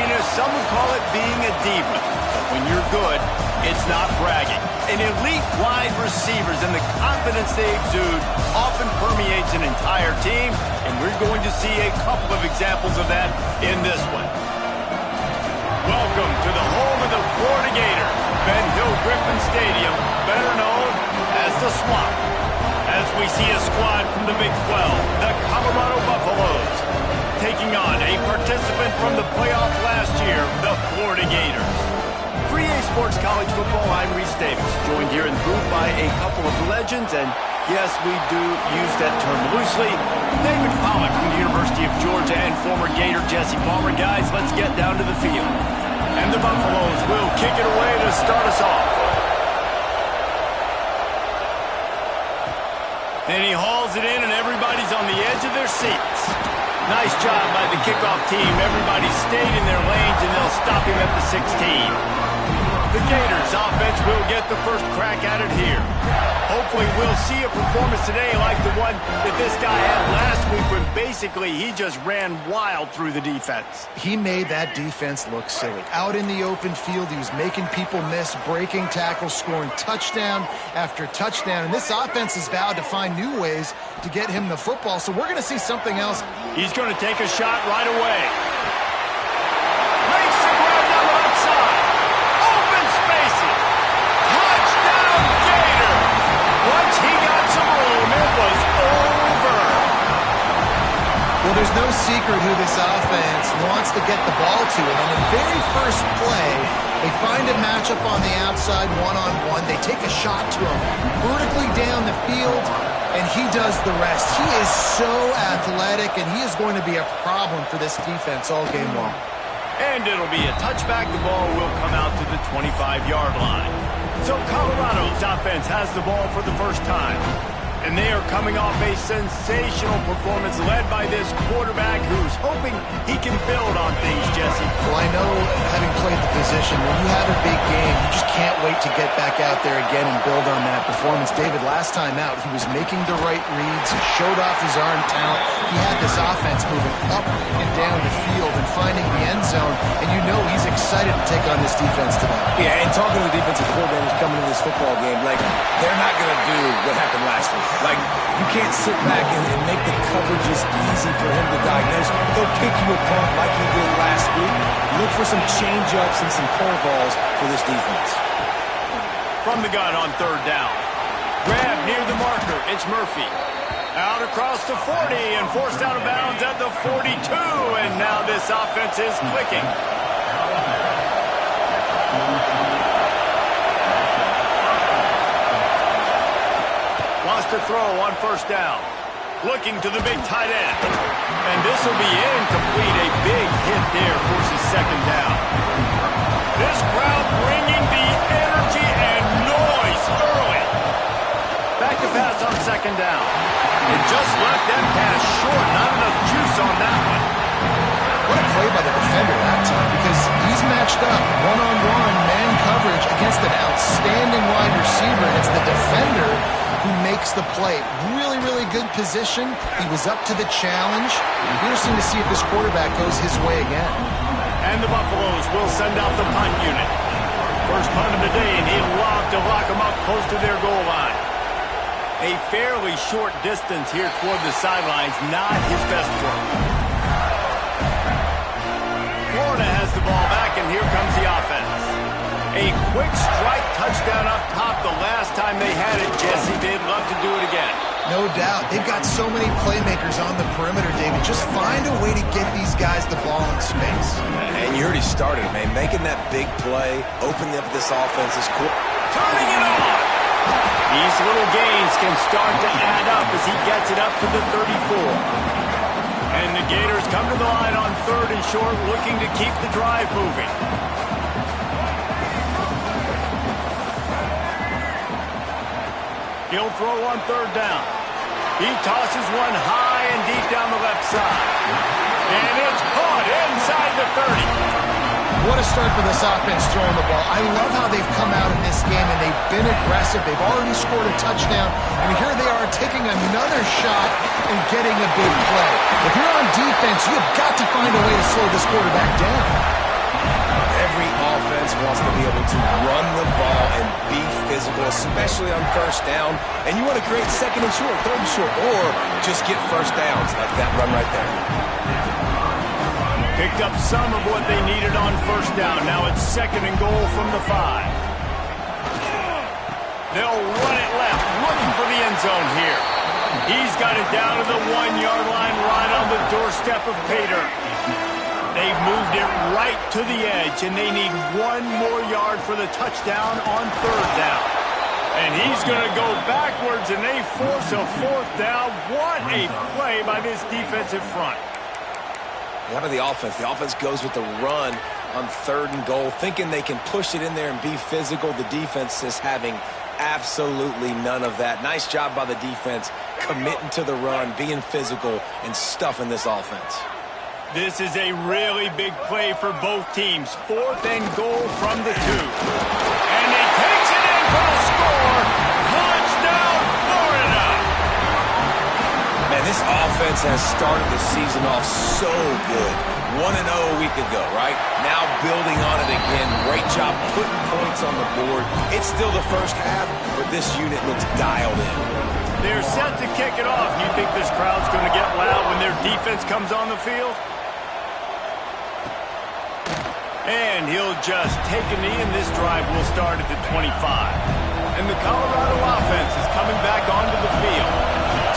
Venus, some would call it being a diva. But when you're good, it's not bragging. An elite wide receivers and the confidence they exude often permeates an entire team, and we're going to see a couple of examples of that in this one. Welcome to the home of the Florida Gators, Ben Hill Griffin Stadium, better known as the Swamp. As we see a squad from the Big 12, the Colorado Buffaloes, taking on a participant from the playoff last year, the Florida Gators. For EA Sports College Football, I'm Reese Davis, joined here in the booth by a couple of legends, and yes, we do use that term loosely. David Pollack from the University of Georgia and former Gator Jesse Palmer. Guys, let's get down to the field. And the Buffaloes will kick it away to start us off. And he hauls it in, and everybody's on the edge of their seats. Nice job by the kickoff team. Everybody stayed in their lanes, and they'll stop him at the 16. The Gators offense will get the first crack at it here. Hopefully we'll see a performance today like the one that this guy had last week when basically he just ran wild through the defense. He made that defense look silly. Out in the open field, he was making people miss, breaking tackles, scoring touchdown after touchdown. And this offense has vowed to find new ways to get him the football. So we're going to see something else. He's going to take a shot right away. Makes the grab down the left side. Open spaces. Touchdown Gator. Once he got some room, it was over. Well, there's no secret who this offense wants to get the ball to. And on the very first play, they find a matchup on the outside one-on-one. They take a shot to him vertically down the field, and he does the rest. He is so athletic, and he is going to be a problem for this defense all game long. And it'll be a touchback. The ball will come out to the 25-yard line. So Colorado's offense has the ball for the first time. And they are coming off a sensational performance led by this quarterback who's hoping he can build on things, Jesse. Well, I know, having played the position, when you have a big game, you just can't wait to get back out there again and build on that performance. David, last time out, he was making the right reads. He showed off his arm talent. He had this offense moving up and down the field and finding the end zone. And you know he's excited to take on this defense today. Yeah, and talking to the defensive coordinators coming into this football game, like, they're not going to do what happened last week. Like, you can't sit back and make the coverages easy for him to diagnose. He'll pick you apart like he did last week. Look for some change-ups and some curveballs for this defense. From the gun on third down. Grab near the marker. It's Murphy. Out across the 40 and forced out of bounds at the 42. And now this offense is clicking. Wants to throw on first down. Looking to the big tight end. And this will be incomplete. A big hit there forces second down. This crowd bringing the energy and noise early. Back to pass on second down. And just left that pass short. Not enough juice on that one. What a play by the defender that time, because he's matched up one-on-one man coverage against an outstanding wide receiver. It's the defender who makes the play. Really, really good position. He was up to the challenge. Interesting to see if this quarterback goes his way again. And the Buffaloes will send out the punt unit. First punt of the day, and he'll lock them up close to their goal line. A fairly short distance here toward the sidelines, not his best work. Florida has the ball back, and here comes the offense. A quick strike touchdown up top the last time they had it, Jesse. They'd love to do it again. No doubt. They've got so many playmakers on the perimeter, David. Just find a way to get these guys the ball in space. And you heard he started, man. Making that big play, opening up this offense is cool. Turning it on. These little gains can start to add up as he gets it up to the 34. And the Gators come to the line on third and short, looking to keep the drive moving. He'll throw on third down. He tosses one high and deep down the left side. And it's caught inside the 30. What a start for this offense throwing the ball. I love how they've come out in this game, and they've been aggressive. They've already scored a touchdown, and here they are taking another shot and getting a big play. If you're on defense, you've got to find a way to slow this quarterback down. Every offense wants to be able to run the ball and be physical, especially on first down. And you want to create second and short, third and short, or just get first downs like that run right there. Picked up some of what they needed on first down. Now it's second and goal from the 5. They'll run it left, looking for the end zone here. He's got it down to the 1-yard line, right on the doorstep of Pater. They've moved it right to the edge, and they need 1 more yard for the touchdown on third down. And he's going to go backwards, and they force a fourth down. What a play by this defensive front. How about the offense? The offense goes with the run on third and goal, thinking they can push it in there and be physical. The defense is having absolutely none of that. Nice job by the defense, committing to the run, being physical, and stuffing this offense. This is a really big play for both teams. Fourth and goal from the 2. And he takes it in for the score. Touchdown, Florida! Man, this offense has started the season off so good. 1-0 a week ago, right? Now building on it again. Great job putting points on the board. It's still the first half, but this unit looks dialed in. They're set to kick it off. You think this crowd's going to get loud when their defense comes on the field? And he'll just take a knee, and this drive will start at the 25. And the Colorado offense is coming back onto the field.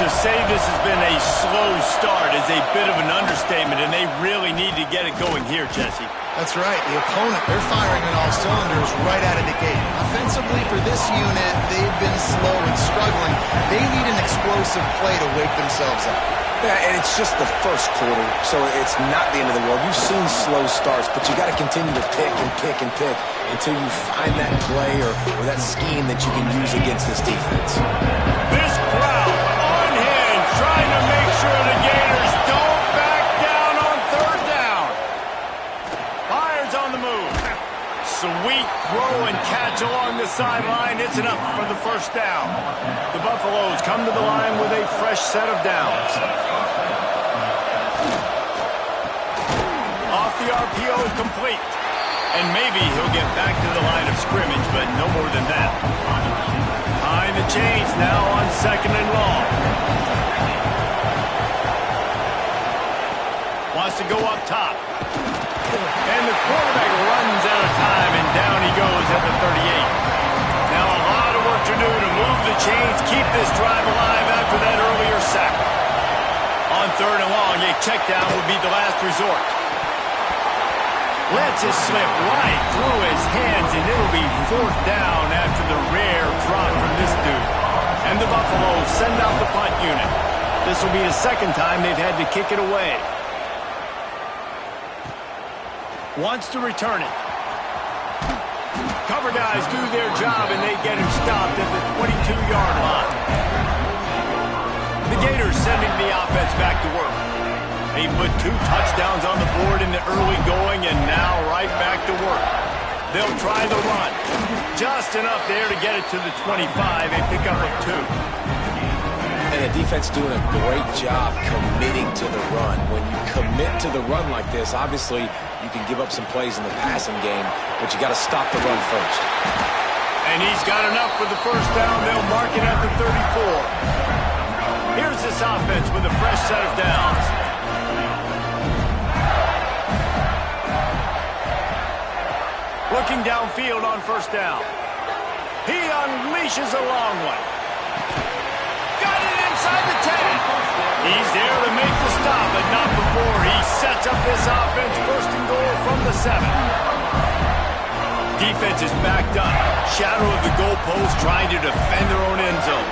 To say this has been a slow start is a bit of an understatement, and they really need to get it going here, Jesse. That's right. The opponent, they're firing on all cylinders right out of the gate. Offensively, for this unit, they've been slow and struggling. They need an explosive play to wake themselves up. Yeah, and it's just the first quarter, so it's not the end of the world. You've seen slow starts, but you got to continue to pick and pick and pick until you find that play or that scheme that you can use against this defense. This crowd unhinged, trying to make sure the Gators don't back down on third down. Fire's on the move. Sweet throw and catch along the sideline. It's enough for the first down. The Buffaloes come to the line with a fresh set of downs. Off the RPO, complete. And maybe he'll get back to the line of scrimmage, but no more than that. Behind the chains now on second and long. Wants to go up top. And the quarterback runs out of time, and down he goes at the 38. Now a lot of work to do to move the chains, keep this drive alive after that earlier sack. On third and long, a check down would be the last resort. Lets it slip right through his hands, and it'll be fourth down after the rare drop from this dude. And the Buffaloes send out the punt unit. This will be the second time they've had to kick it away. Wants to return it. Cover guys do their job, and they get him stopped at the 22-yard line. The Gators sending the offense back to work. They put 2 touchdowns on the board in the early going, and now right back to work. They'll try the run. Just enough there to get it to the 25, a pickup of 2. And the defense doing a great job committing to the run. When you commit to the run like this, obviously you can give up some plays in the passing game, but you got to stop the run first. And he's got enough for the first down. They'll mark it at the 34. Here's this offense with a fresh set of downs. Looking downfield on first down. He unleashes a long one. Got it inside the 10. He's there to make the stop, but not before he sets up this offense first and goal from the 7. Defense is backed up. Shadow of the goalpost trying to defend their own end zone.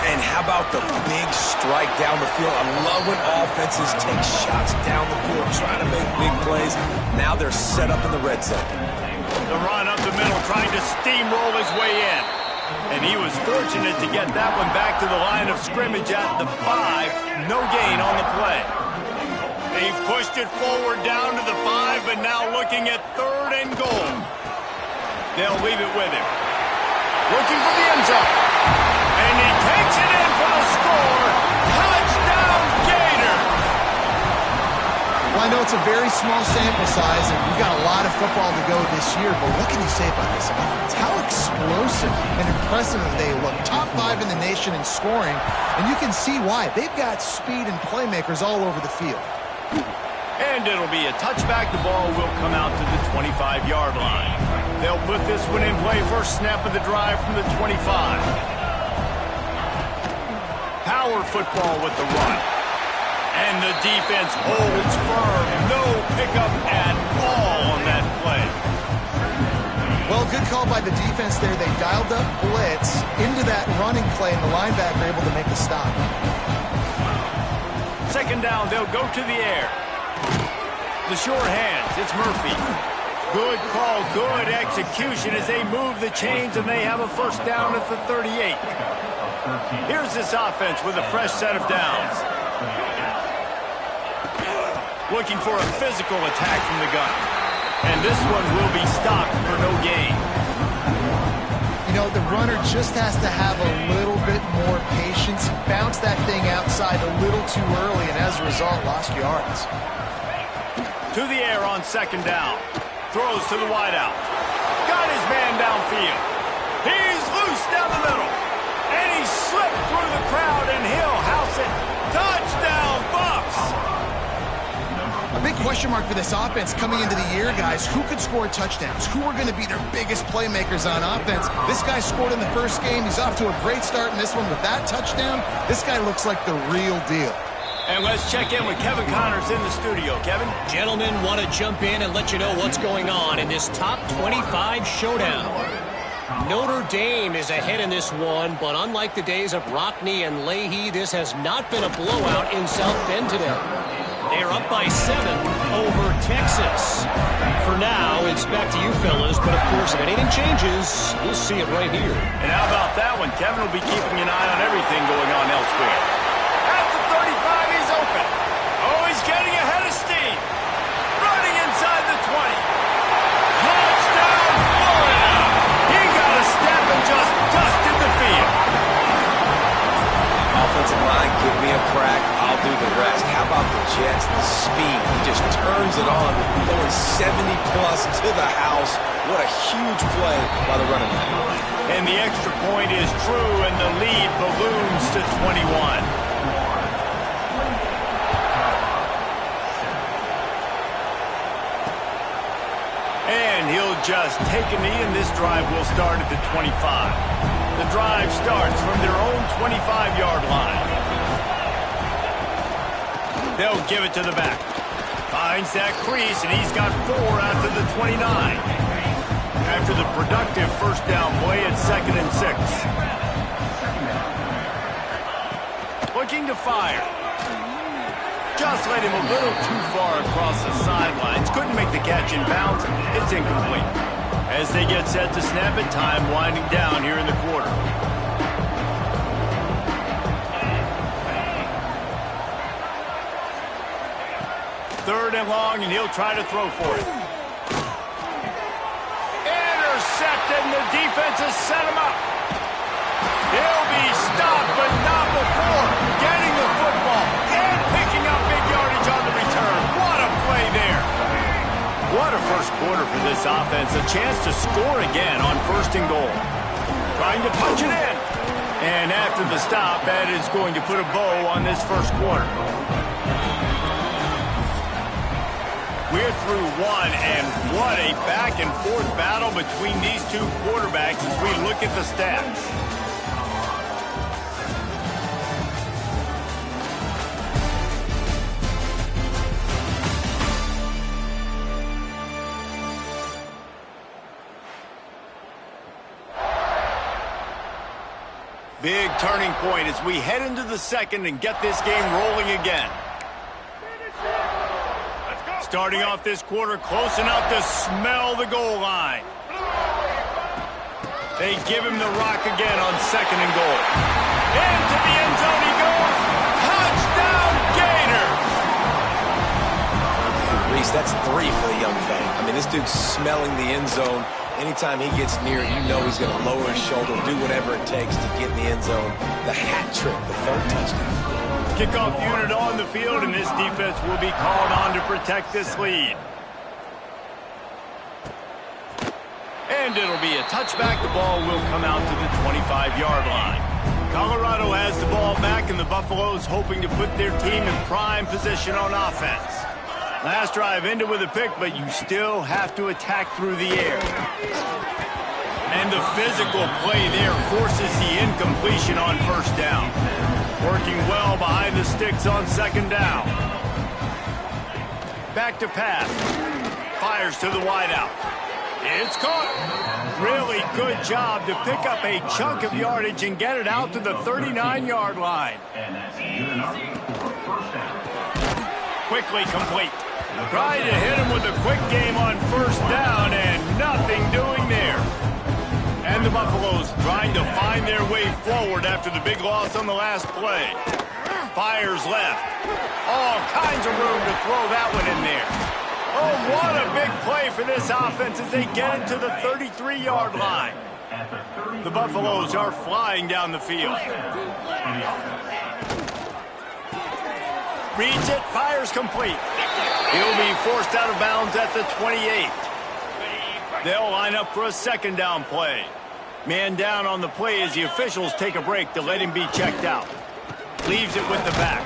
And how about the big strike down the field? I love when offenses take shots down the field, trying to make big plays. Now they're set up in the red zone. The run up the middle, trying to steamroll his way in. And he was fortunate to get that one back to the line of scrimmage at the 5. No gain on the play. They've pushed it forward down to the 5, but now looking at third and goal. They'll leave it with him. Looking for the end zone. And he takes it in for the score. Touchdown, Gator! Well, I know it's a very small sample size, and we've got a lot of football to go this year, but what can you say about this offense? How explosive and impressive they look. Top 5 in the nation in scoring, and you can see why. They've got speed and playmakers all over the field. And it'll be a touchback. The ball will come out to the 25-yard line. They'll put this one in play. First snap of the drive from the 25. Power football with the run. And the defense holds firm. No pickup at all on that play. Well, good call by the defense there. They dialed up blitz into that running play, and the linebacker able to make the stop. Second down, they'll go to the air. The sure hands, it's Murphy. Good call, good execution as they move the chains, and they have a first down at the 38. Here's this offense with a fresh set of downs. Looking for a physical attack from the gun. And this one will be stopped for no gain. You know, the runner just has to have a little bit more patience. Bounce that thing outside a little too early, and as a result, lost yards. To the air on second down. Throws to the wideout. Got his man downfield. He's loose down the middle. And he slipped through the crowd, and he'll house it. Touchdown, Bucks! A big question mark for this offense coming into the year, guys. Who could score touchdowns? Who are going to be their biggest playmakers on offense? This guy scored in the first game. He's off to a great start in this one with that touchdown. This guy looks like the real deal. And let's check in with Kevin Connors in the studio. Kevin? Gentlemen, want to jump in and let you know what's going on in this top 25 showdown. Notre Dame is ahead in this one, but unlike the days of Rockne and Leahy, this has not been a blowout in South Bend today. They are up by 7 over Texas. For now, it's back to you fellas, but of course, if anything changes, you'll see it right here. And how about that one? Kevin will be keeping an eye on everything going on elsewhere. At the 35, he's open. Oh, he's getting ahead of steam. Running inside the 20. Touchdown, Florida! He got a step and just dusted the field. Offensive line, give me a crack. I'll do the rest. How about the Jets? The speed. He just turns it on, going 70-plus to the house. What a huge play by the running back. And the extra point is true, and the lead balloons to 21. And he'll just take a knee, and this drive will start at the 25. The drive starts from their own 25-yard line. They'll give it to the back. Finds that crease, and he's got 4 out to the 29. After the productive first down play at 2nd and 6. Looking to fire. Just led him a little too far across the sidelines. Couldn't make the catch in bounds. It's incomplete. As they get set to snap it, time winding down here in the quarter. Third and long, and he'll try to throw for it. Intercepted, and the defense has set him up. He'll be stopped, but not before getting the football and picking up big yardage on the return. What a play there. What a first quarter for this offense. A chance to score again on 1st and goal. Trying to punch it in. And after the stop, that is going to put a bow on this first quarter. We're through one, and what a back-and-forth battle between these two quarterbacks as we look at the stats. Big turning point as we head into the second and get this game rolling again. Starting off this quarter close enough to smell the goal line. They give him the rock again on 2nd and goal. Into the end zone he goes. Touchdown, Gators! Reese, that's 3 for the young fella. I mean, this dude's smelling the end zone. Anytime he gets near it, you know he's going to lower his shoulder, do whatever it takes to get in the end zone. The hat trick, the 3rd touchdown. Kickoff unit on the field, and this defense will be called on to protect this lead. And it'll be a touchback. The ball will come out to the 25-yard line. Colorado has the ball back, and the Buffaloes hoping to put their team in prime position on offense. Last drive ended with a pick, but you still have to attack through the air. And the physical play there forces the incompletion on first down. Working well behind the sticks on second down. Back to pass. Fires to the wideout. It's caught. Really good job to pick up a chunk of yardage and get it out to the 39-yard line. Quickly complete. Trying to hit him with a quick game on first down, and nothing doing there. And the Buffaloes trying to find their way forward after the big loss on the last play. Fires left. All kinds of room to throw that one in there. Oh, what a big play for this offense as they get it to the 33-yard line. The Buffaloes are flying down the field. Reads it, fires complete. He'll be forced out of bounds at the 28. They'll line up for a second down play. Man down on the play as the officials take a break to let him be checked out. Leaves it with the back.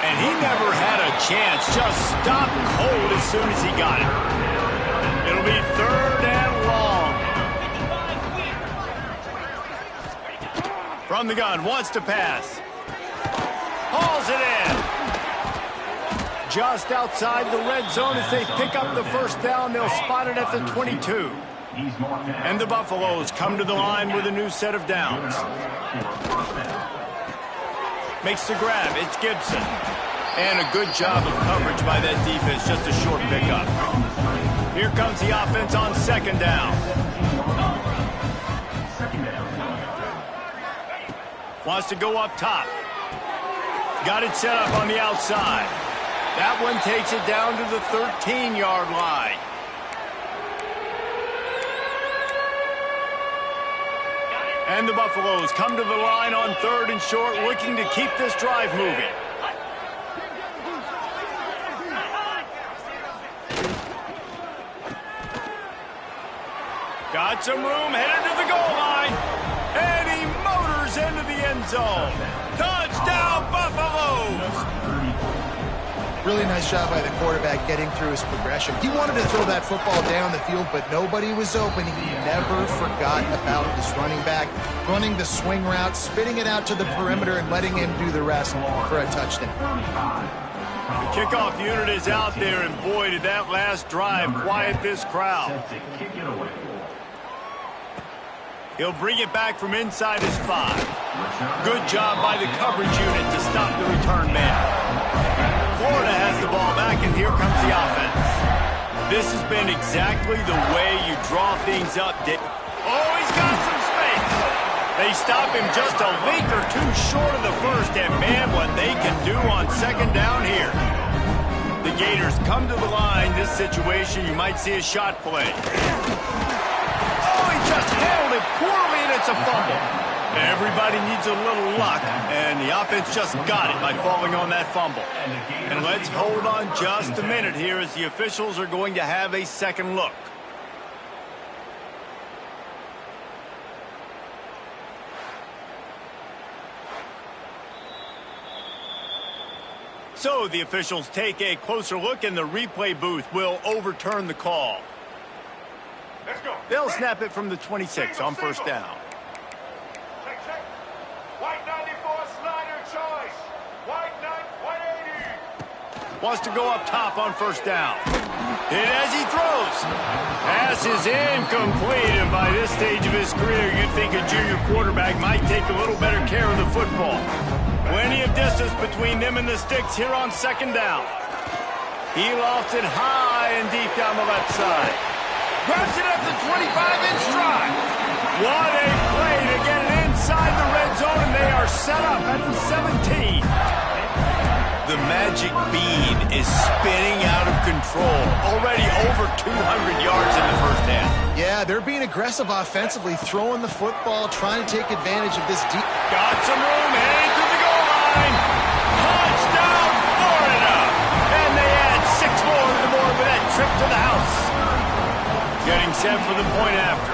And he never had a chance. Just stopped cold as soon as he got it. It'll be third and long. From the gun, wants to pass. Hauls it in. Just outside the red zone as they pick up the first down. They'll spot it at the 22. And the Buffaloes come to the line with a new set of downs. Makes the grab. It's Gibson. And a good job of coverage by that defense. Just a short pickup. Here comes the offense on second down. Wants to go up top. Got it set up on the outside. That one takes it down to the 13-yard line. And the Buffaloes come to the line on third and short, looking to keep this drive moving. Got some room, headed to the goal line. And he motors into the end zone. Touchdown, Buffaloes! Really nice job by the quarterback getting through his progression. He wanted to throw that football down the field, but nobody was open. He never forgot about his running back, running the swing route, spitting it out to the perimeter, and letting him do the rest for a touchdown. The kickoff unit is out there, and boy, did that last drive quiet this crowd. He'll bring it back from inside his 5. Good job by the coverage unit to stop the return man. Florida has the ball back, and here comes the offense. This has been exactly the way you draw things up. Oh, he's got some space. They stop him just a leak or two short of the first, and man, what they can do on second down here. The Gators come to the line. This situation, you might see a shot play. Oh, he just handled it poorly, and it's a fumble. Everybody needs a little luck, and the offense just got it by falling on that fumble. And let's hold on just a minute here as the officials are going to have a second look. So the officials take a closer look, and the replay booth will overturn the call. Let's go. They'll snap it from the 26 on first down. White 94 slider choice. White 180. Wants to go up top on first down. Hit as he throws. Pass is incomplete, and by this stage of his career, you'd think a junior quarterback might take a little better care of the football. Plenty of distance between them and the sticks here on second down. He lofts it high and deep down the left side. Grabs it at the 25-inch stride. What a play to get it inside the red zone, and they are set up at the 17. The magic bean is spinning out of control. Already over 200 yards in the first half. Yeah, they're being aggressive offensively, throwing the football, trying to take advantage of this deep. Got some room, heading to the goal line. Getting set for the point after.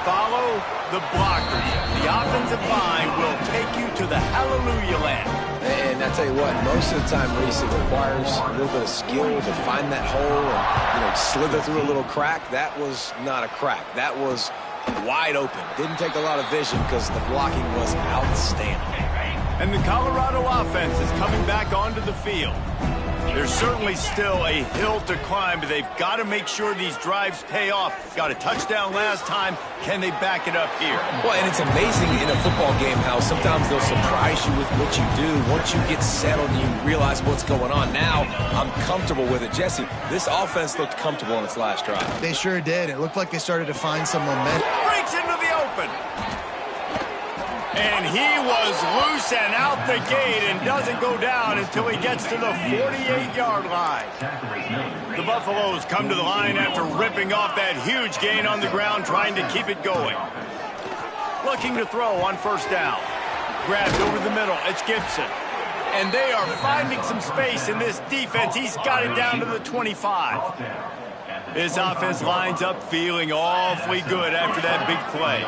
Follow the blockers. The offensive line will take you to the hallelujah land. And I tell you what, most of the time, Reese, it requires a little bit of skill to find that hole and, slither through a little crack. That was not a crack. That was wide open. Didn't take a lot of vision because the blocking was outstanding. And the Colorado offense is coming back onto the field. There's certainly still a hill to climb, but they've got to make sure these drives pay off. Got a touchdown last time. Can they back it up here? Well, and it's amazing in a football game how sometimes they'll surprise you with what you do. Once you get settled and you realize what's going on, now I'm comfortable with it. Jesse, this offense looked comfortable on its last drive. They sure did. It looked like they started to find some momentum. Breaks into the open. And he was loose and out the gate and doesn't go down until he gets to the 48-yard line. The Buffaloes come to the line after ripping off that huge gain on the ground, trying to keep it going. Looking to throw on first down. Grabbed over the middle. It's Gibson. And they are finding some space in this defense. He's got it down to the 25. His offense lines up feeling awfully good after that big play.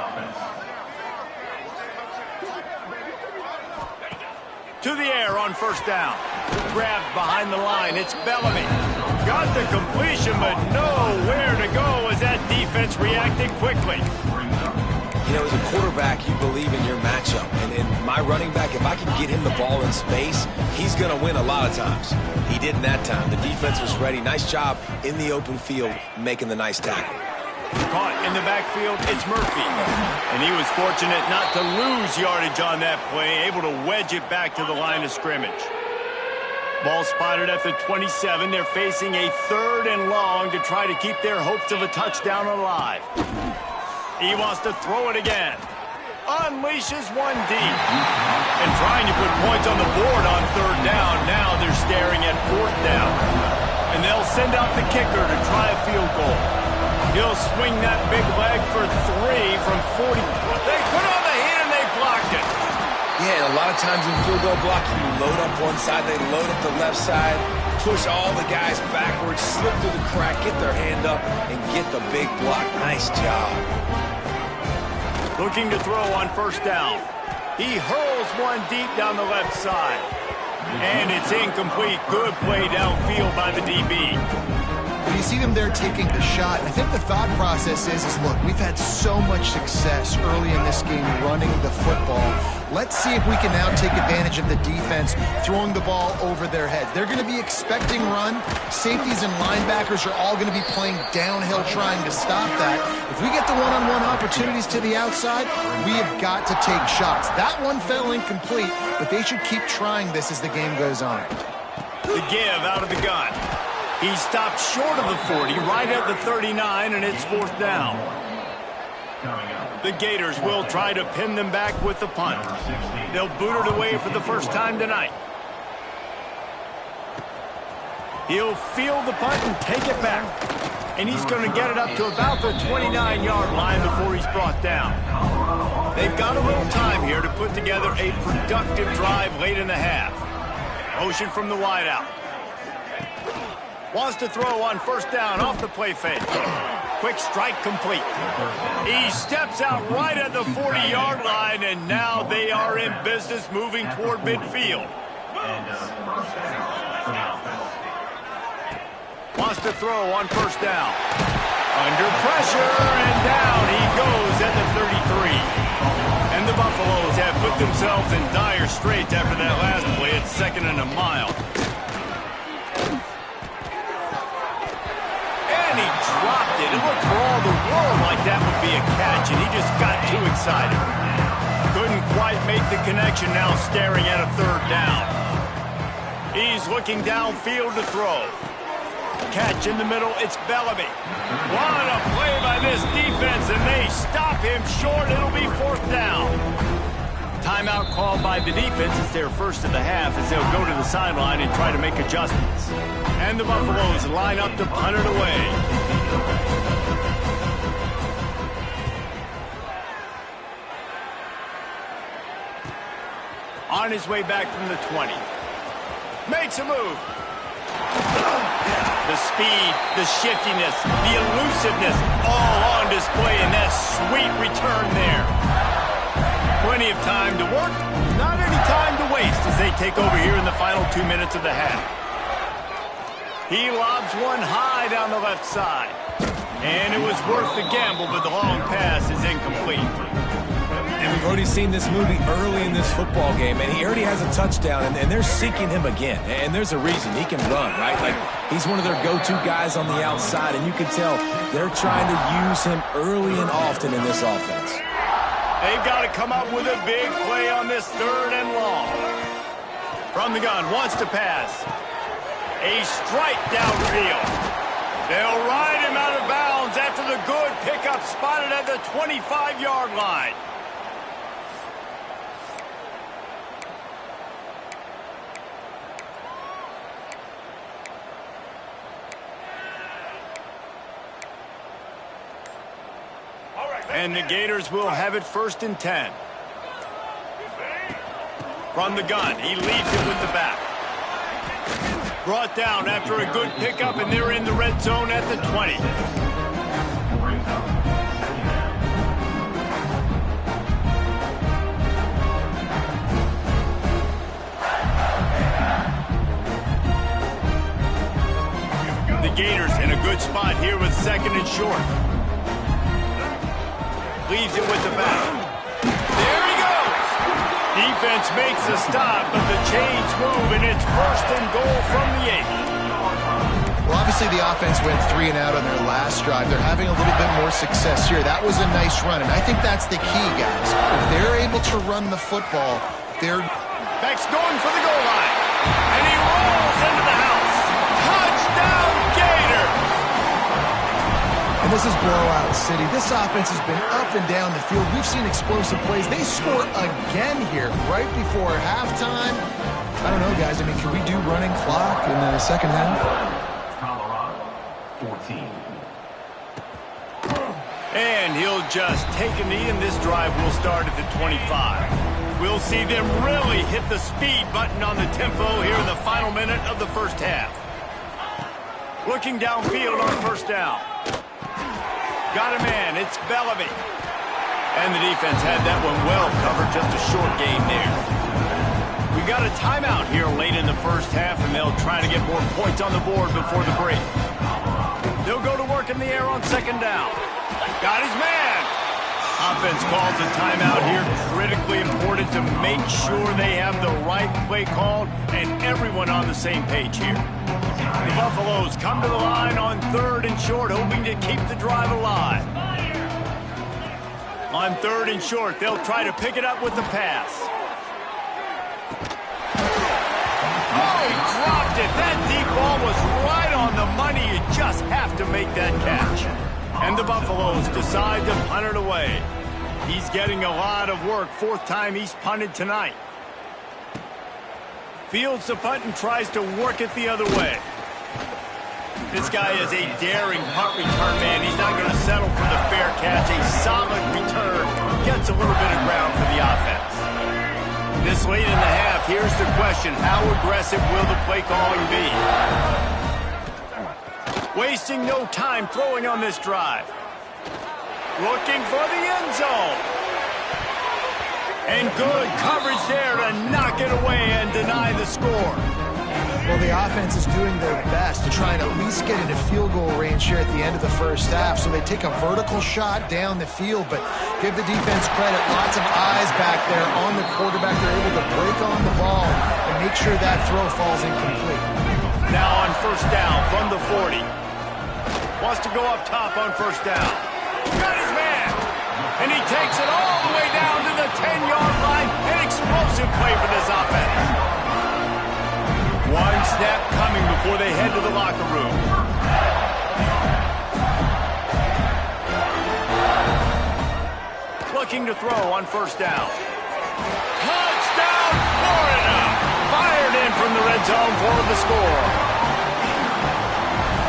To the air on first down. Grabbed behind the line. It's Bellamy. Got the completion, but nowhere to go as that defense reacted quickly. As a quarterback, you believe in your matchup. And in my running back, if I can get him the ball in space, he's going to win a lot of times. He didn't that time. The defense was ready. Nice job in the open field making the nice tackle. Caught in the backfield, it's Murphy. And he was fortunate not to lose yardage on that play, able to wedge it back to the line of scrimmage. Ball spotted at the 27. They're facing a 3rd and long to try to keep their hopes of a touchdown alive. He wants to throw it again. Unleashes one deep. And trying to put points on the board on 3rd down. Now they're staring at 4th down. And they'll send out the kicker to try a field goal. He'll swing that big leg for 3 from 40. They put on the heat and they blocked it. Yeah, a lot of times in field goal blocking, you load up one side, they load up the left side, push all the guys backwards, slip through the crack, get their hand up, and get the big block. Nice job. Looking to throw on first down. He hurls one deep down the left side. And it's incomplete. Good play downfield by the DB. When you see them there taking the shot, I think the thought process is look, we've had so much success early in this game running the football. Let's see if we can now take advantage of the defense throwing the ball over their heads. They're going to be expecting run. Safeties and linebackers are all going to be playing downhill trying to stop that. If we get the one-on-one opportunities to the outside, we have got to take shots. That one fell incomplete, but they should keep trying this as the game goes on. The give out of the gun. He stopped short of the 40, right at the 39, and it's 4th down. The Gators will try to pin them back with the punt. They'll boot it away for the first time tonight. He'll field the punt and take it back. And he's going to get it up to about the 29-yard line before he's brought down. They've got a little time here to put together a productive drive late in the half. Motion from the wideout. Wants to throw on first down off the play fake. Quick strike complete. He steps out right at the 40-yard line, and now they are in business moving toward midfield. Wants to throw on first down. Under pressure, and down he goes at the 33. And the Buffaloes have put themselves in dire straits after that last play. It's 2nd and a mile. And he dropped it. It looked for all the world like that would be a catch, and he just got too excited. Couldn't quite make the connection, now staring at a 3rd down. He's looking downfield to throw. Catch in the middle, it's Bellamy. What a play by this defense, and they stop him short. It'll be 4th down. Timeout called by the defense. It's their first of the half as they'll go to the sideline and try to make adjustments. And the Buffaloes line up to punt it away. On his way back from the 20. Makes a move. The speed, the shiftiness, the elusiveness, all on display in that sweet return there. Plenty of time to work, not any time to waste as they take over here in the final 2 minutes of the half. He lobs one high down the left side. And it was worth the gamble, but the long pass is incomplete. And we've already seen this movie early in this football game, and he already has a touchdown, and they're seeking him again. And there's a reason. He can run, right? Like, he's one of their go-to guys on the outside, and you can tell they're trying to use him early and often in this offense. They've got to come up with a big play on this 3rd and long. From the gun, wants to pass. A strike downfield. They'll ride him out of bounds after the good pickup spotted at the 25-yard line. And the Gators will have it 1st and 10. From the gun, he leaves it with the back. Brought down after a good pickup, and they're in the red zone at the 20. The Gators in a good spot here with 2nd and short. Leaves it with the back. There he goes. Defense makes a stop, but the chains move, and it's 1st and goal from the 8. Well, obviously the offense went 3 and out on their last drive. They're having a little bit more success here. That was a nice run, and I think that's the key, guys. If they're able to run the football, they're... Beck's going for the goal line, and he rolls into the house. Touchdown, Gator! And this is blowout city. This offense has been up and down the field. We've seen explosive plays. They score again here right before halftime. I don't know, guys. I mean, can we do running clock in the second half? Colorado, 14. And he'll just take a knee, and this drive will start at the 25. We'll see them really hit the speed button on the tempo here in the final minute of the first half. Looking downfield on 1st down. Got a man, it's Bellamy. And the defense had that one well covered, just a short gain there. We got a timeout here late in the first half, and they'll try to get more points on the board before the break. They'll go to work in the air on 2nd down. Got his man. Offense calls a timeout here. Critically important to make sure they have the right play called and everyone on the same page here. The Buffaloes come to the line on 3rd and short, hoping to keep the drive alive. On 3rd and short, they'll try to pick it up with the pass. Oh, he dropped it. That deep ball was right on the money. You just have to make that catch. And the Buffaloes decide to punt it away. He's getting a lot of work. 4th time he's punted tonight. Fields the punt and tries to work it the other way. This guy is a daring punt return man. He's not going to settle for the fair catch. A solid return gets a little bit of ground for the offense. This late in the half, here's the question. How aggressive will the play calling be? Wasting no time throwing on this drive. Looking for the end zone. And good coverage there to knock it away and deny the score. Well, the offense is doing their best to try and at least get into field goal range here at the end of the first half. So they take a vertical shot down the field, but give the defense credit. Lots of eyes back there on the quarterback. They're able to break on the ball and make sure that throw falls incomplete. Now on 1st down from the 40. Wants to go up top on 1st down. Got his man. And he takes it all the way down to the 10-yard line. An explosive play for this offense. One snap coming before they head to the locker room. Looking to throw on 1st down. Touchdown, Florida! Fired in from the red zone for the score.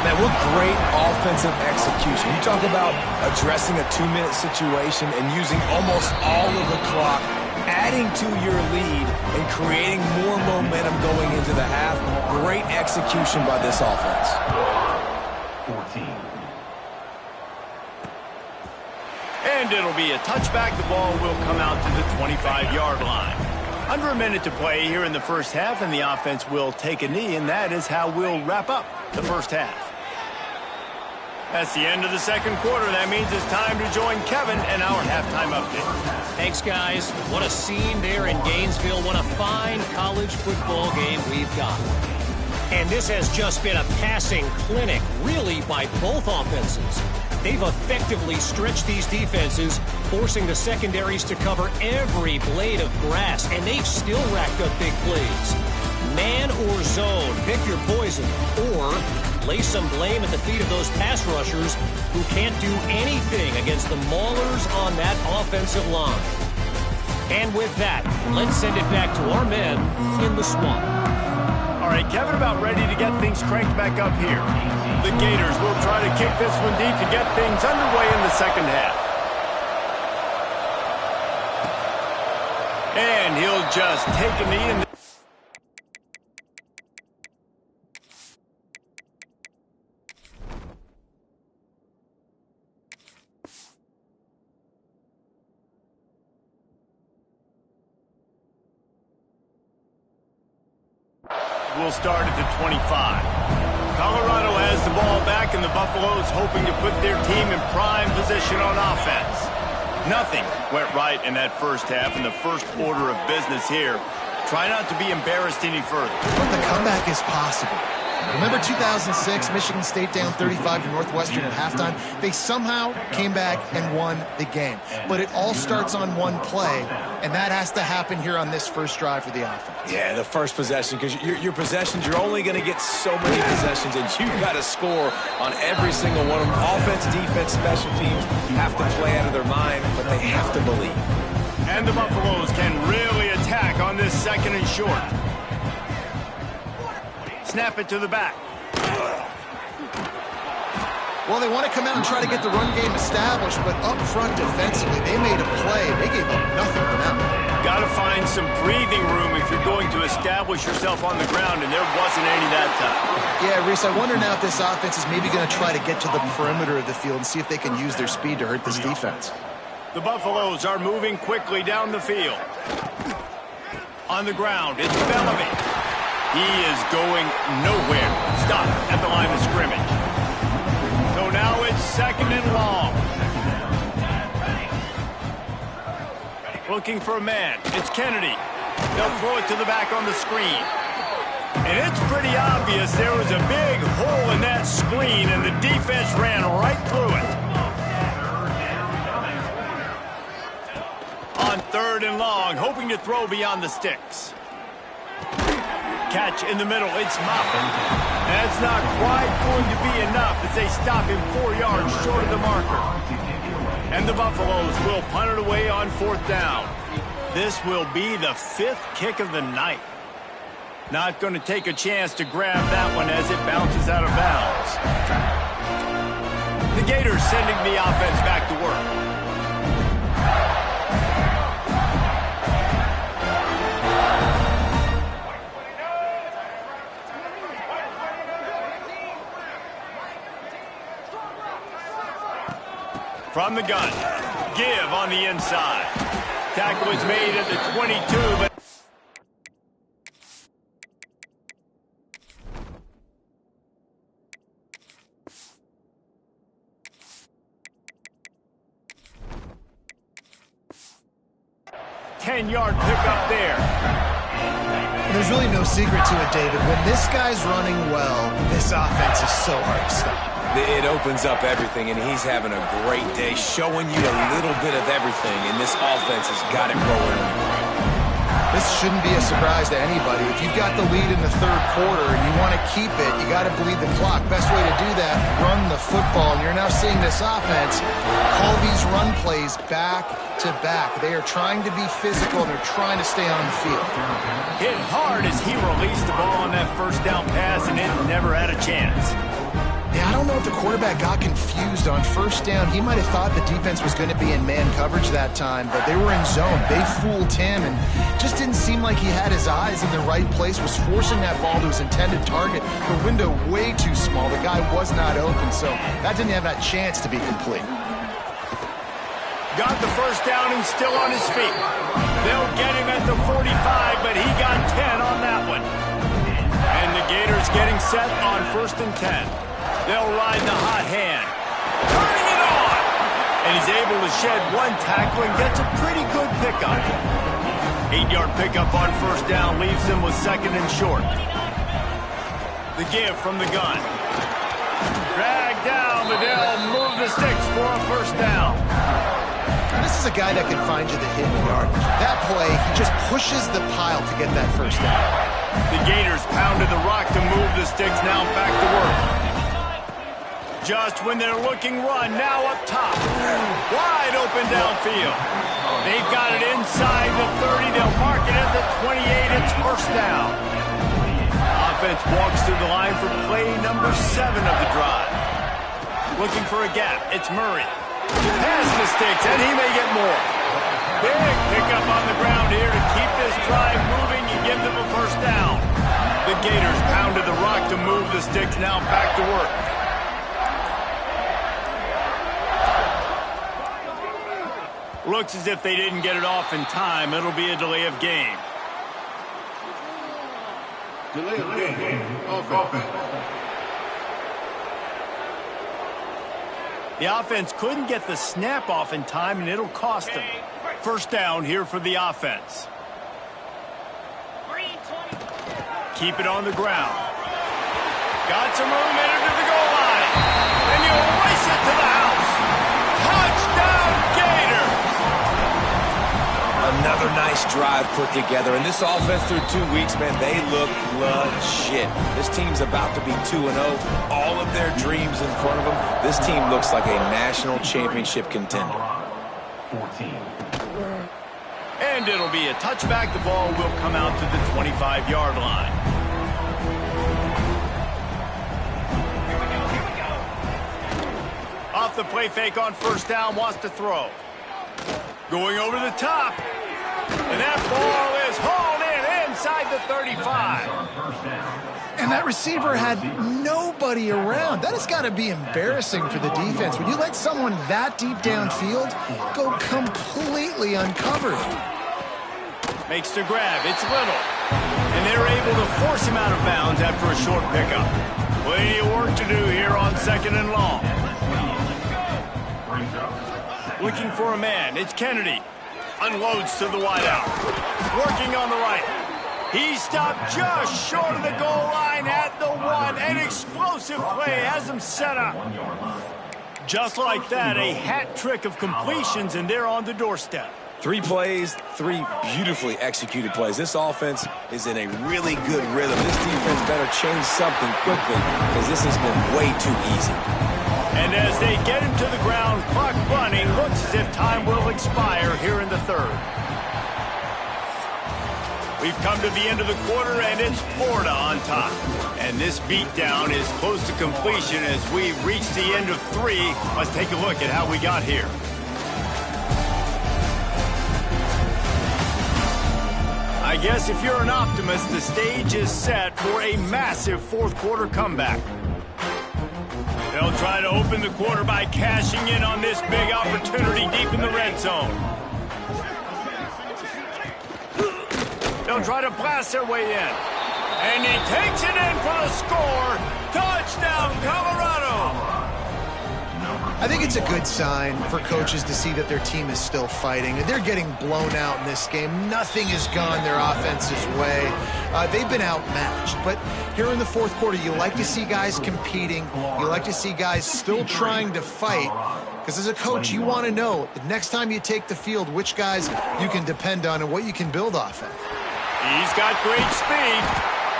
Man, what great offensive execution. You talk about addressing a 2-minute situation and using almost all of the clock, adding to your lead and creating more momentum going into the half. Great execution by this offense. 14. And it'll be a touchback. The ball will come out to the 25-yard line. Under a minute to play here in the first half, and the offense will take a knee, and that is how we'll wrap up the first half. That's the end of the second quarter. That means it's time to join Kevin and our halftime update. Thanks, guys. What a scene there in Gainesville. What a fine college football game we've got. And this has just been a passing clinic, really, by both offenses. They've effectively stretched these defenses, forcing the secondaries to cover every blade of grass, and they've still racked up big plays. Man or zone, pick your poison, or lay some blame at the feet of those pass rushers who can't do anything against the maulers on that offensive line. And with that, let's send it back to our men in the swamp. All right, Kevin, about ready to get things cranked back up here. The Gators will try to kick this one deep to get things underway in the second half. And he'll just take a knee and... We'll start at the 25. Colorado has the ball back, and the Buffaloes hoping to put their team in prime position on offense. Nothing went right in that first half, and the first order of business here. Try not to be embarrassed any further. But the comeback is possible. Remember 2006, Michigan State down 35 to Northwestern at halftime? They somehow came back and won the game. But it all starts on one play, and that has to happen here on this first drive for the offense. Yeah, the first possession, because your possessions, you're only going to get so many possessions, and you've got to score on every single one of them. Offense, defense, special teams have to play out of their mind, but they have to believe. And the Buffaloes can really attack on this second and short. Snap it to the back. Well, they want to come out and try to get the run game established, but up front defensively, they made a play. They gave up nothing for that one. Got to find some breathing room if you're going to establish yourself on the ground, and there wasn't any that time. Yeah, Reese, I wonder now if this offense is maybe going to try to get to the perimeter of the field and see if they can use their speed to hurt this defense. The Buffaloes are moving quickly down the field. On the ground, it's Bellamy. He is going nowhere. Stop at the line of scrimmage. So now it's second and long. Looking for a man. It's Kennedy. They'll throw it to the back on the screen. And it's pretty obvious there was a big hole in that screen, and the defense ran right through it. On third and long, hoping to throw beyond the sticks. Catch in the middle, it's Moffitt. That's not quite going to be enough as they stop him 4 yards short of the marker. And the Buffaloes will punt it away on fourth down. This will be the fifth kick of the night. Not going to take a chance to grab that one as it bounces out of bounds. The Gators sending the offense back to work. From the gun, give on the inside. Tackle is made at the 22, but... Ten-yard pickup there. There's really no secret to it, David. When this guy's running well, this offense is so hard to stop. It opens up everything, and he's having a great day, showing you a little bit of everything, and this offense has got it rolling. This shouldn't be a surprise to anybody. If you've got the lead in the third quarter and you want to keep it, you got to bleed the clock. Best way to do that, run the football. And you're now seeing this offense call these run plays back to back. They are trying to be physical, and they're trying to stay on the field. Hit hard as he released the ball on that first down pass, and it never had a chance. Yeah, I don't know if the quarterback got confused on first down. He might have thought the defense was going to be in man coverage that time, but they were in zone. They fooled him and just didn't seem like he had his eyes in the right place, was forcing that ball to his intended target. The window way too small. The guy was not open, so that didn't have that chance to be complete. Got the first down and still on his feet. They'll get him at the 45, but he got 10 on that one. And the Gators getting set on 1st and 10. They'll ride the hot hand. Turning it on! And he's able to shed one tackle and gets a pretty good pickup. 8-yard pickup on first down leaves him with 2nd and short. The give from the gun. Drag down, but they'll move the sticks for a first down. And this is a guy that can find you the hidden yard. That play, he just pushes the pile to get that first down. The Gators pounded the rock to move the sticks, now back to work. Just when they're looking run, now up top. Wide open downfield. They've got it inside the 30. They'll mark it at the 28. It's first down. Offense walks through the line for play number 7 of the drive. Looking for a gap. It's Murray. Pass the sticks, and he may get more. Big pickup on the ground here to keep this drive moving and give them a first down. The Gators pounded the rock to move the sticks, now back to work. Looks as if they didn't get it off in time. It'll be a delay of game. Delay of game. Offense. The offense couldn't get the snap off in time, and it'll cost them. First down here for the offense. Keep it on the ground. Got some room headed to the goal line. And you race it to the house. Touchdown, Gators! Another nice drive put together. And this offense through 2 weeks, man, they look legit. This team's about to be 2-0. All of their dreams in front of them. This team looks like a national championship contender. 14. And it'll be a touchback. The ball will come out to the 25-yard line. Off the play fake on first down, wants to throw. Going over the top. And that ball is hauled in inside the 35. And that receiver had nobody around. That has got to be embarrassing for the defense. When you let someone that deep downfield go completely uncovered. Makes the grab. It's Little. And they're able to force him out of bounds after a short pickup. Plenty of work to do here on 2nd and long. Looking for a man. It's Kennedy. Unloads to the wideout. Working on the right. He stopped just short of the goal line at the 1. An explosive play has him set up. Just like that, a hat trick of completions, and they're on the doorstep. 3 plays, 3 beautifully executed plays. This offense is in a really good rhythm. This defense better change something quickly because this has been way too easy. And as they get him to the ground, clock running, looks as if time will expire here in the 3rd. We've come to the end of the quarter, and it's Florida on top. And this beatdown is close to completion as we reach the end of 3. Let's take a look at how we got here. I guess if you're an optimist, the stage is set for a massive 4th quarter comeback. They'll try to open the quarter by cashing in on this big opportunity deep in the red zone. They'll try to blast their way in. And he takes it in for the score. Touchdown, Colorado! I think it's a good sign for coaches to see that their team is still fighting. They're getting blown out in this game. Nothing has gone their offense's way. They've been outmatched. But here in the 4th quarter, you like to see guys competing. You like to see guys still trying to fight. Because as a coach, you want to know the next time you take the field which guys you can depend on and what you can build off of. He's got great speed.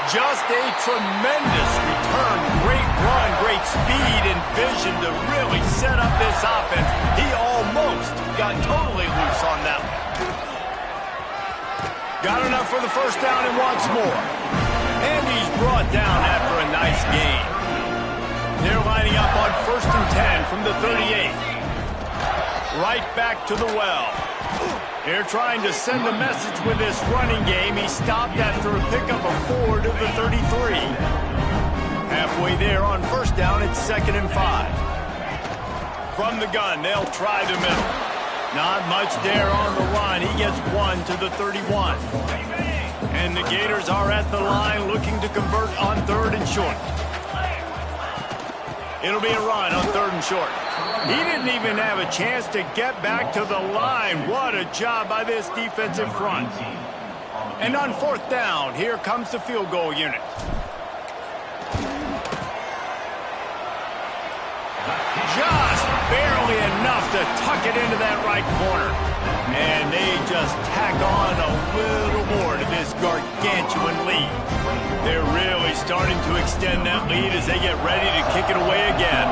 Just a tremendous return. Great run, great speed and vision to really set up this offense. He almost got totally loose on that one. Got enough for the first down and wants more. And he's brought down after a nice gain. They're lining lining up on 1st and 10 from the 38. Right back to the well. They're trying to send a message with this running game. He stopped after a pickup of 4 to the 33. Halfway there on 1st down, it's 2nd and 5. From the gun, they'll try the middle. Not much there on the run. He gets 1 to the 31. And the Gators are at the line looking to convert on 3rd and short. It'll be a run on 3rd and short. He didn't even have a chance to get back to the line. What a job by this defensive front. And on 4th down, here comes the field goal unit. Just barely enough to tuck it into that right corner. And they just tack on a little more to this gargantuan lead. They're really starting to extend that lead as they get ready to kick it away again.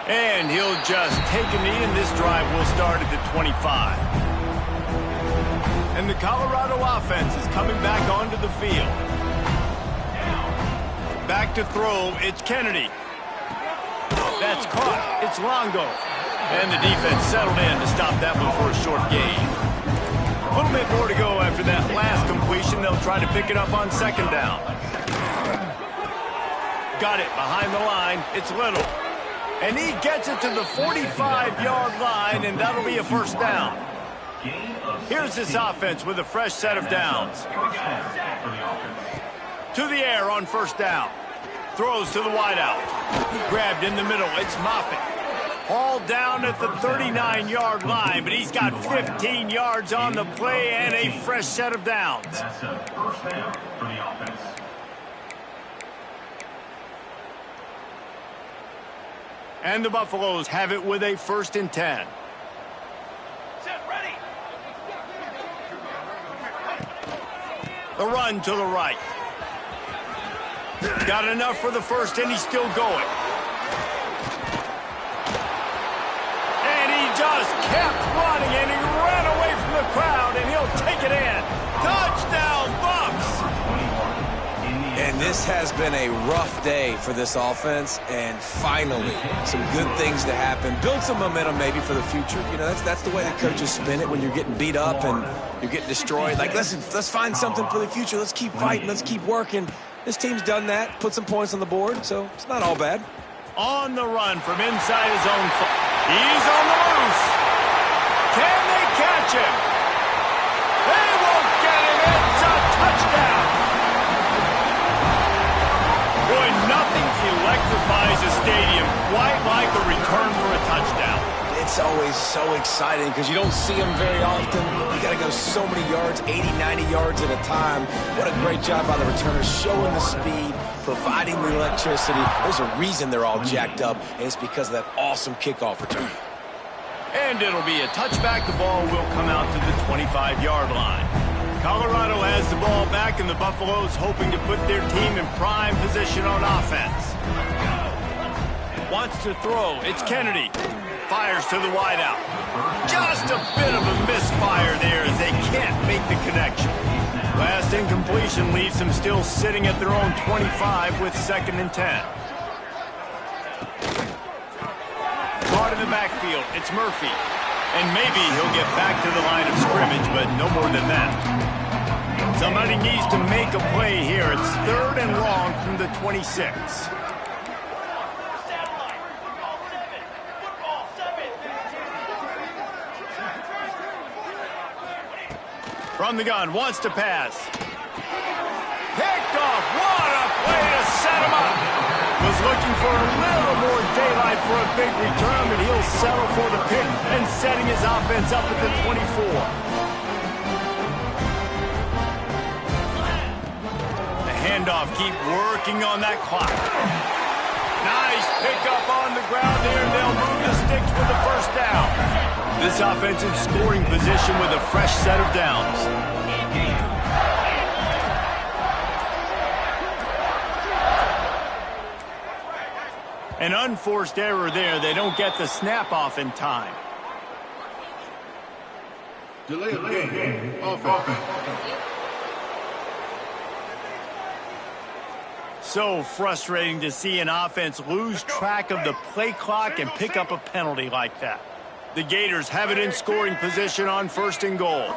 And he'll just take a knee, and this drive will start at the 25. And the Colorado offense is coming back onto the field. Back to throw, it's Kennedy. That's caught, it's Longo. And the defense settled in to stop that one for a short gain. A little bit more to go after that last completion. They'll try to pick it up on 2nd down. Got it behind the line, it's Little. And he gets it to the 45-yard line, and that'll be a 1st down. Here's this offense with a fresh set of downs. To the air on 1st down. Throws to the wideout. Grabbed in the middle. It's Moffitt. Hauled down at the 39-yard line, but he's got 15 yards on the play and a fresh set of downs. That's a 1st down for the offense. And the Buffaloes have it with a 1st and 10. Ready. The run to the right. Got enough for the 1st, and he's still going. And he just kept running, and he ran away from the crowd, and he'll take it in. Touchdown, Bucs! And this has been a rough day for this offense, and finally, some good things to happen. Build some momentum maybe for the future. You know, that's the way the coaches spin it when you're getting beat up and you're getting destroyed. Like, let's find something for the future. Let's keep fighting. Let's keep working. This team's done that, put some points on the board, so it's not all bad. On the run from inside his own foot. He's on the loose. Can they catch him? They won't get him. It's a touchdown. Boy, nothing electrifies a stadium quite like the return for a touchdown. It's always so exciting because you don't see them very often. You got to go so many yards, 80, 90 yards at a time. What a great job by the returners, showing the speed, providing the electricity. There's a reason they're all jacked up, and it's because of that awesome kickoff return. And it'll be a touchback. The ball will come out to the 25-yard line. Colorado has the ball back, and the Buffaloes hoping to put their team in prime position on offense. Wants to throw. It's Kennedy. Fires to the wideout. Just a bit of a misfire there as they can't make the connection. Last incompletion leaves them still sitting at their own 25 with 2nd and 10. Caught in the backfield. It's Murphy. And maybe he'll get back to the line of scrimmage, but no more than that. Somebody needs to make a play here. It's 3rd and long from the 26. From the gun, wants to pass. Picked off. What a play to set him up. Was looking for a little more daylight for a big return, but he'll settle for the pick and setting his offense up at the 24. The handoff, keep working on that clock. Nice pickup on the ground there. They'll move the sticks with the 1st down. This offensive scoring position with a fresh set of downs. An unforced error there. They don't get the snap off in time. Delay of game. Offense. So frustrating to see an offense lose track of the play clock and pick up a penalty like that. The Gators have it in scoring position on 1st and goal.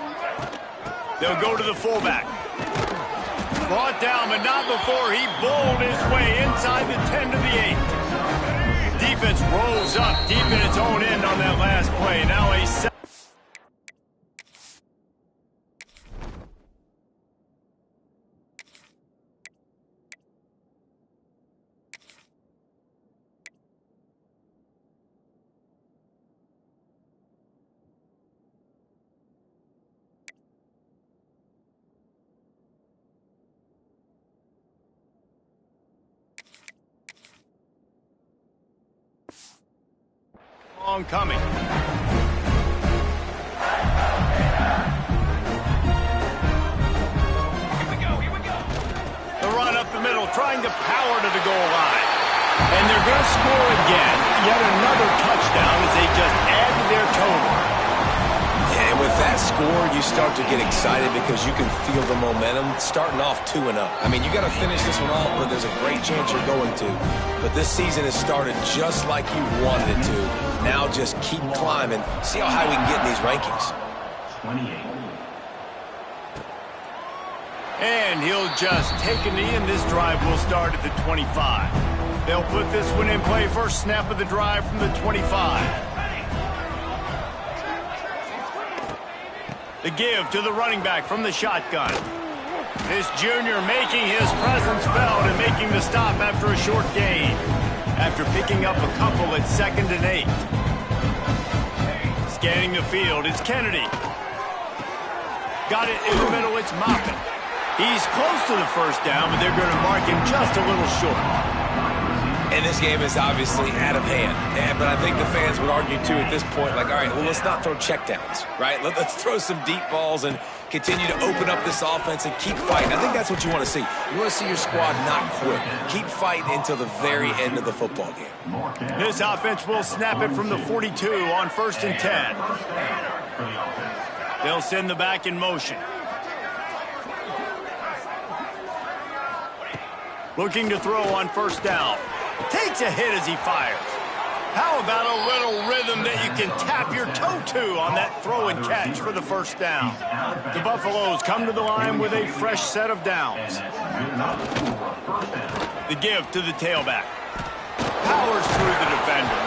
They'll go to the fullback. Brought down, but not before he bowled his way inside the 10 to the 8. Defense rolls up deep in its own end on that last play. Now a set. Coming. The run up the middle, trying to power to the goal line. And they're going to score again. Yet another touchdown as they just add to their total. And with that score, you start to get excited because you can feel the momentum starting off 2-0. I mean, you got to finish this one off, but there's a great chance you're going to. But this season has started just like you wanted it to. Now just keep climbing. See how high we can get in these rankings. 28. And he'll just take a knee, and this drive will start at the 25. They'll put this one in play. First snap of the drive from the 25. The give to the running back from the shotgun. This junior making his presence felt and making the stop after a short gain. After picking up a couple at 2nd and 8. Scanning the field, it's Kennedy. Got it in the middle, it's Moffitt. He's close to the first down, but they're going to mark him just a little short. And this game is obviously out of hand. But I think the fans would argue, too, at this point, like, all right, well, let's not throw checkdowns, right? Let's throw some deep balls and continue to open up this offense and keep fighting. I think that's what you want to see. You want to see your squad not quit. Keep fighting until the very end of the football game. This offense will snap it from the 42 on 1st and 10. They'll send the back in motion. Looking to throw on 1st down. Takes a hit as he fires. How about a little rhythm that you can tap your toe to on that throw and catch for the 1st down? The Buffaloes come to the line with a fresh set of downs. The give to the tailback. Powers through the defender.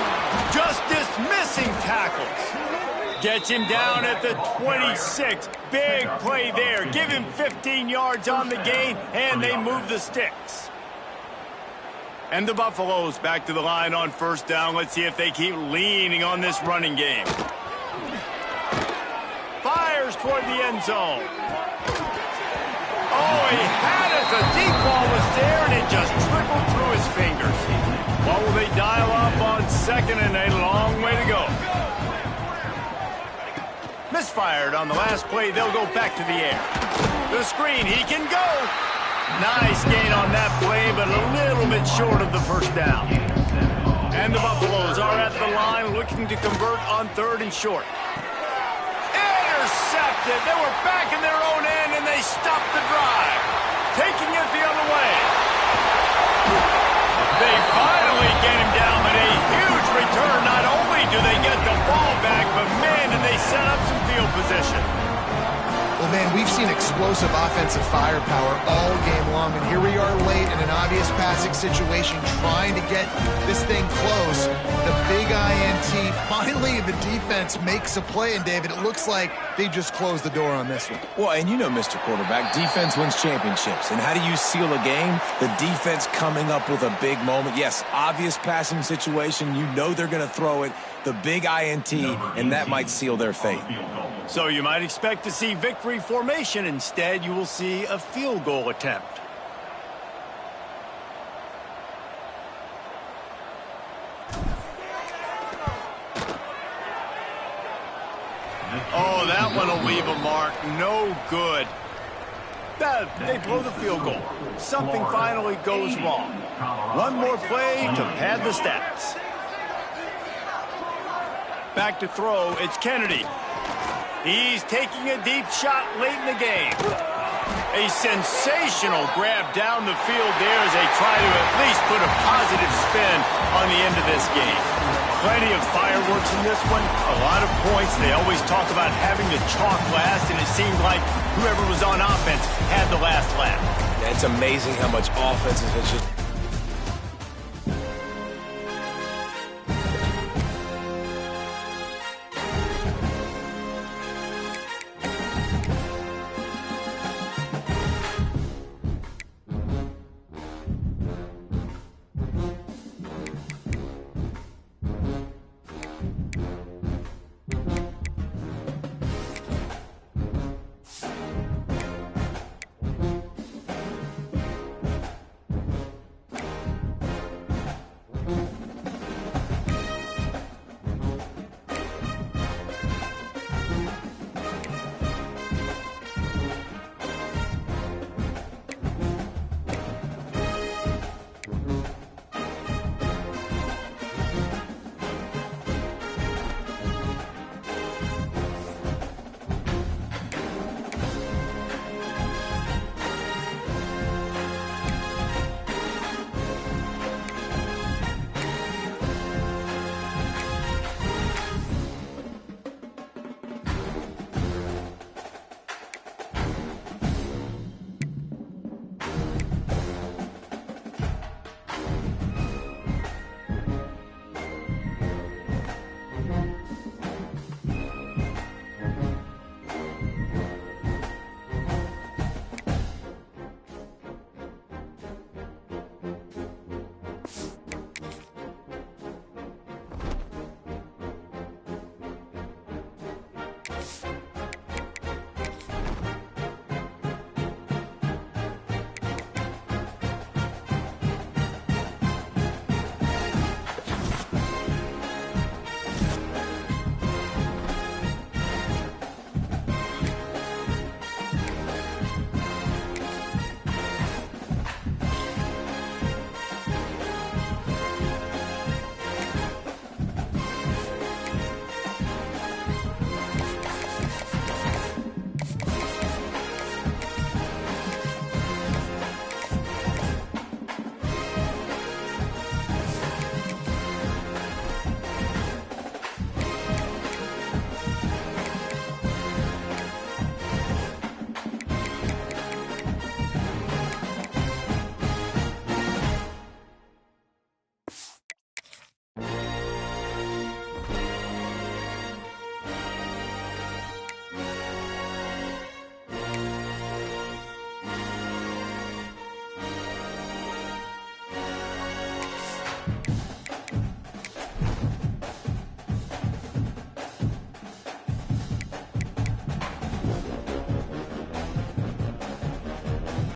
Just dismissing tackles. Gets him down at the 26. Big play there. Give him 15 yards on the gain, and they move the sticks. And the Buffaloes back to the line on 1st down. Let's see if they keep leaning on this running game. Fires toward the end zone. Oh, he had it. The deep ball was there, and it just trickled through his fingers. What will they dial up on 2nd and a long way to go? Misfired on the last play. They'll go back to the air. The screen. He can go. Nice gain on that play, but a little bit short of the 1st down. And the Buffaloes are at the line looking to convert on 3rd and short. Intercepted. They were back in their own end, and they stopped the drive. Taking it the other way. They finally get him down, but a huge return. Not only do they get the ball back, but man, did they set up some field position. Well, man, we've seen explosive offensive firepower all game long, and here we are late in an obvious passing situation trying to get this thing close. The big INT, finally the defense makes a play, and David, it looks like they just closed the door on this one. Well, and you know, Mr. Quarterback, defense wins championships. And how do you seal a game? The defense coming up with a big moment. Yes, obvious passing situation. You know they're going to throw it. The big INT, and that might seal their fate. So you might expect to see victory formation. Instead, you will see a field goal attempt. Oh, that one will leave a mark. No good. They blow the field goal. Something finally goes wrong. One more play to pad the stats. Back to throw, it's Kennedy. He's taking a deep shot late in the game. A sensational grab down the field there as they try to at least put a positive spin on the end of this game. Plenty of fireworks in this one, a lot of points. They always talk about having the chalk last, and it seemed like whoever was on offense had the last laugh. Yeah, it's amazing how much offense has just